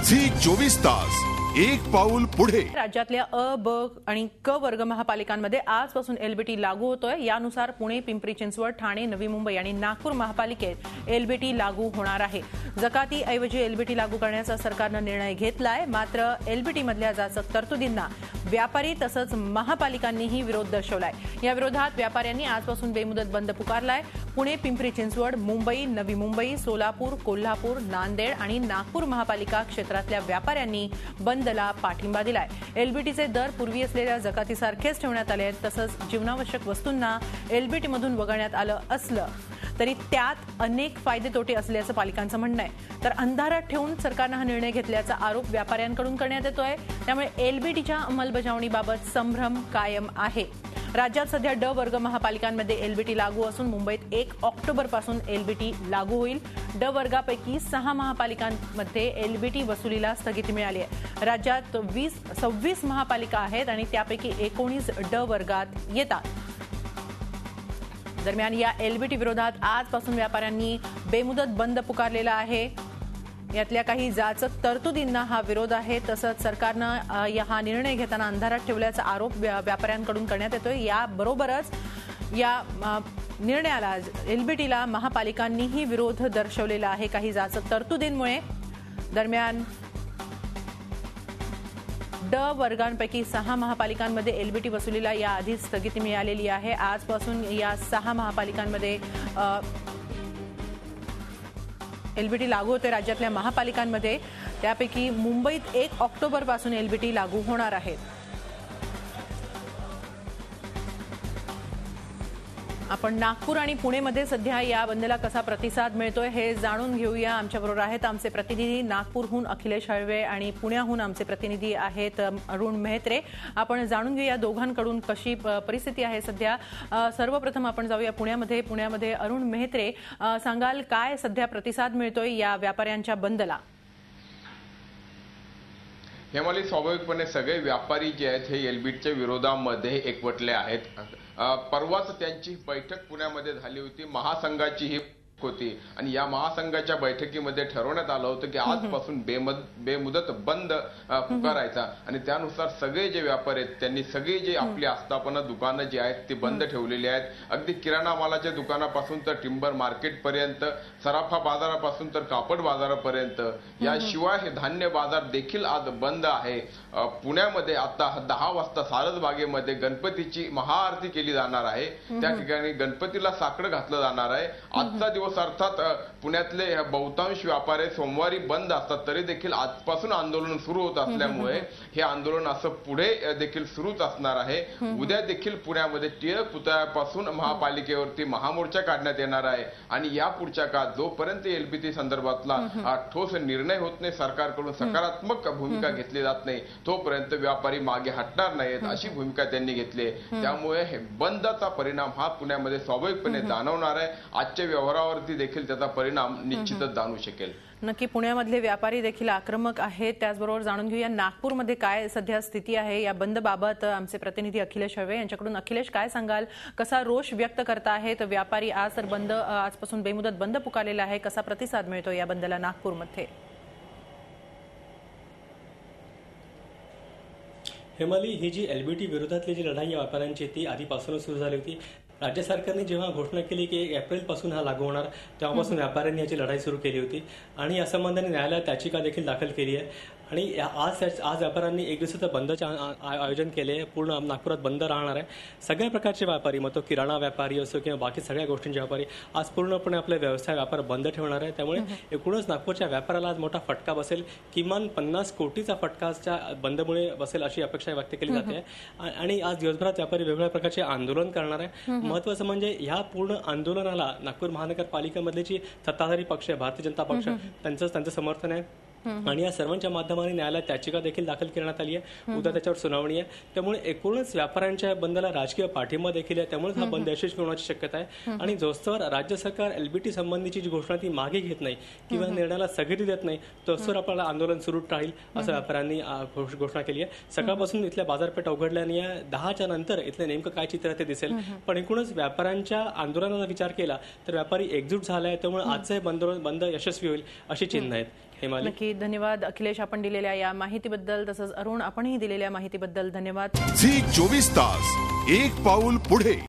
Zee24 एक पाऊल पुढे। राज्यातल्या अ, ब आणि क वर्ग महापालिकांमध्ये आजपासून एलबीटी लागू होतोय। यानुसार पुणे, पिंपरी चिंचवड, ठाणे, नवी मुंबई आणि नागपूर महापालिकेत एलबीटी लागू होणार आहे। जकाती ऐवजी एलबीटी लागू करण्याचा सरकारने निर्णय घेतलाय। मात्र एलबीटी मधल्या जाचक तरतुदींना व्यापारी तसंच महापालिकांनीही विरोध दर्शवलाय। या विरोधात व्यापाऱ्यांनी आजपासून बेमुदत बंद पुकारलाय। पुणे, पिंपरी चिंचवड, मुंबई, नवी मुंबई, सोलापूर, कोल्हापूर, नांदेड आणि नागपूर महापालिका क्षेत्रातल्या व्यापाऱ्यांनी बंदला पाठिंबा दिलाय। एलबीटीचे दर पूर्वी असलेल्या जकातीसारखेच ठेवण्यात आले आहेत। तसंच जीवनावश्यक वस्तूंना एलबीटी मधून वगळण्यात आलं असलं तरी त्यात अनेक फायदे तोटे असल्याचं पालिकांचं म्हणणं आहे। तर अंधारात ठेवून सरकारने हा निर्णय घेतल्याचा आरोप व्यापाऱ्यांकडून करण्यात येतोय। त्यामुळे एलबीटीच्या अंमलबजावणीबाबत संभ्रम कायम आहे। राज्यात सध्या ड वर्ग महापालिकांमध्ये एलबीटी लागू असून मुंबईत 1 ऑक्टोबरपासून एलबीटी लागू होईल। ड वर्गापैकी 6 महापालिकांमध्ये एलबीटी वसुलीला स्थगिती मिळाली आहे। राज्यात 26 महापालिका आहेत आणि त्यापैकी 19 ड वर्गात येतात। दरम्यान या एलबीटी विरोधात आजपासून व्यापाऱ्यांनी बेमुदत बंद पुकारलेला आहे। यातल्या काही जाचक तरतुदींना हा विरोध आहे। तसंच सरकारनं हा निर्णय घेताना अंधारात ठेवल्याचा आरोप व्यापाऱ्यांकडून करण्यात येतोय। याबरोबरच या निर्णयाला एलबीटीला महापालिकांनीही विरोध दर्शवलेला आहे काही जाचक तरतुदींमुळे। दरम्यान ड वर्गांपैकी 6 महापालिकांमध्ये एलबीटी वसुलीला याआधीच स्थगिती मिळालेली आहे। आजपासून या 6 महापालिकांमध्ये एलबीटी लागू होते। राज्यातल्या महापालिकांमध्ये त्यापैकी मुंबईत 1 ऑक्टोबरपासून एलबीटी लागू होणार आहेत। आपण नागपूर आणि पुणेमध्ये सध्या या बंदला कसा प्रतिसाद मिळतोय हे जाणून घेऊया। आमच्याबरोबर आहेत आमचे प्रतिनिधी नागपूरहून अखिलेश हळवे आणि पुण्याहून आमचे प्रतिनिधी आहेत अरुण मेहत्रे। आपण जाणून घेऊया दोघांकडून कशी परिस्थिती आहे सध्या। सर्वप्रथम आपण जाऊया पुण्यामध्ये अरुण मेहत्रे, सांगाल काय सध्या प्रतिसाद मिळतोय या व्यापाऱ्यांच्या बंदला? हेमाली, स्वाभाविकपणे सगळे व्यापारी जे आहेत हे एलबीटीच्या विरोधामध्ये एकवटले आहेत। परवाच त्यांची बैठक पुण्यामध्ये झाली होती, महासंघाची ही होती आणि या महासंघाच्या बैठकीमध्ये ठरवण्यात आलं होतं की आजपासून बेमुदत बंद पुकारायचा आणि त्यानुसार सगळे जे व्यापारी आहेत त्यांनी सगळे जे आपली आस्थापना दुकानं जी आहेत ती बंद ठेवलेली आहेत। अगदी किराणा मालाच्या दुकानापासून तर टिंबर मार्केट पर्यंत, सराफा बाजारापासून तर कापड बाजारापर्यंत, याशिवाय हे धान्य बाजार देखील आज बंद आहे। पुण्यामध्ये आता 10 वाजता सारसबागेमध्ये गणपतीची महाआरती केली जाणार आहे। त्या ठिकाणी गणपतीला साकडं घातलं जाणार आहे। आजचा दिवस अर्थात पुण्यातले बहुतांश व्यापारी सोमवारी बंद असतात तरी देखील आजपासून आंदोलन सुरू होत असल्यामुळे हे आंदोलन असं पुढे देखील सुरूच असणार आहे। उद्या देखील पुण्यामध्ये टिळक पुतळ्यापासून महापालिकेवरती महामोर्चा काढण्यात येणार आहे आणि या पुढच्या काळात जोपर्यंत एलबीटी संदर्भातला ठोस निर्णय होत नाही, सरकारकडून सकारात्मक भूमिका घेतली जात नाही, तोपर्यंत व्यापारी मागे हटणार नाहीत अशी भूमिका त्यांनी घेतली। त्यामुळे हे बंदचा परिणाम हा पुण्यामध्ये स्वाभाविकपणे जाणवणार आहे। आजच्या व्यवहारावरती देखील त्याचा परिणाम निश्चितच जाणवू शकेल। नक्की पुण्यामधले व्यापारी देखील आक्रमक आहेत। त्याचबरोबर जाणून घेऊया नागपूरमध्ये काय सध्या स्थिती आहे या बंद बाबत। आमचे प्रतिनिधी अखिलेश हळवे यांच्याकडून। अखिलेश, काय सांगाल, कसा रोष व्यक्त करता आहेत व्यापारी? आज तर बंद आजपासून बेमुदत बंद पुकारलेला आहे, कसा प्रतिसाद मिळतो या बंदला नागपूरमध्ये? हेमाली, ही जी एलबीटी विरोधातली जी लढाई या व्यापाऱ्यांची ती आधीपासूनच सुरू झाली होती। राज्य सरकारने जेव्हा घोषणा केली की 1 एप्रिलपासून हा लागू होणार तेव्हापासून व्यापाऱ्यांनी याची लढाई सुरू केली होती आणि या संबंधाने न्यायालयात याचिका देखील दाखल केली आहे आणि आज व्यापाऱ्यांनी 1 दिवसाचं बंदचे आयोजन केले। पूर्ण नागपुरात बंद राहणार आहे। सगळ्या प्रकारचे व्यापारी, मग तो किराणा व्यापारी असो किंवा बाकी सगळ्या गोष्टींचे व्यापारी आज पूर्णपणे आपले व्यवसाय व्यापार बंद ठेवणार आहे। त्यामुळे एकूणच नागपूरच्या व्यापाराला आज मोठा फटका बसेल, किमान 50 कोटीचा फटकाच्या बंदमुळे बसेल अशी अपेक्षा व्यक्त केली जाते आणि आज दिवसभरात व्यापारी वेगवेगळ्या प्रकारचे आंदोलन करणार आहे। महत्त्वाचं म्हणजे ह्या पूर्ण आंदोलनाला नागपूर महानगरपालिकेमधले जी सत्ताधारी पक्ष आहे, भारतीय जनता पक्ष, त्यांचं समर्थन आहे आणि या सर्वांच्या माध्यमाने न्यायालयात याचिका देखील दाखल करण्यात आली आहे। उद्या त्याच्यावर सुनावणी आहे। त्यामुळे एकूणच व्यापाऱ्यांच्या बंदला राजकीय पाठिंबा देखील आहे। त्यामुळे हा बंद यशस्वी होण्याची शक्यता आहे आणि जोस्तवर राज्य सरकार एलबीटी संबंधीची जी घोषणा ती मागे घेत नाही किंवा निर्णयाला स्थगिती देत नाही तोस्तवर आपल्याला आंदोलन सुरू राहील असं व्यापाऱ्यांनी घोषणा केली आहे। सकाळपासून इथल्या बाजारपेठ उघडल्याने 10च्या नंतर इथलं नेमकं काय चित्र ते दिसेल, पण एकूणच व्यापाऱ्यांच्या आंदोलनाचा विचार केला तर व्यापारी एकजूट झालाय, त्यामुळे आजचं बंद यशस्वी होईल अशी चिन्ह आहेत। हेमाली. नक्की धन्यवाद अखिलेश, आपण दिलेल्या या माहितीबद्दल. तसंच अरुण, आपणही दिलेल्या माहितीबद्दल धन्यवाद. झी 24 तास एक पाऊल पुढे.